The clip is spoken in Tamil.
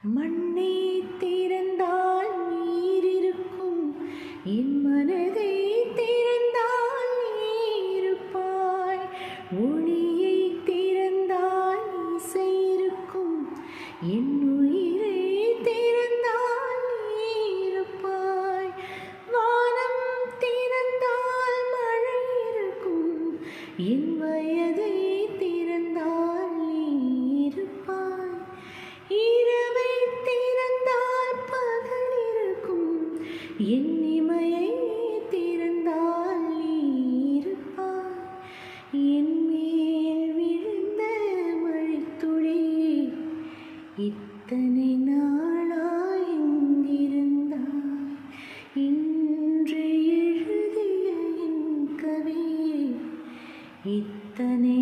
மண்ணை திறந்தால் நீர் இருக்கும், என் மனதை திறந்தால் நீ இருப்பாய். ஒளியை திறந்தால் இசை இருக்கும், என் உயிரை திறந்தால் நீ இருப்பாய். வானம் திறந்தால் மழை இருக்கும், என் வயதை திறந்தால் நீ இருப்பாய். இரவை திறந்தால் பகல் இருக்கும், என் இமையை திறந்தால் நீ இருப்பாய். என் மேல் விழுந்த மழைத்துளி இத்தனை நாளாய் எங்கிருந்தாய்? இன்று எழுதிய என் கவி இத்தனை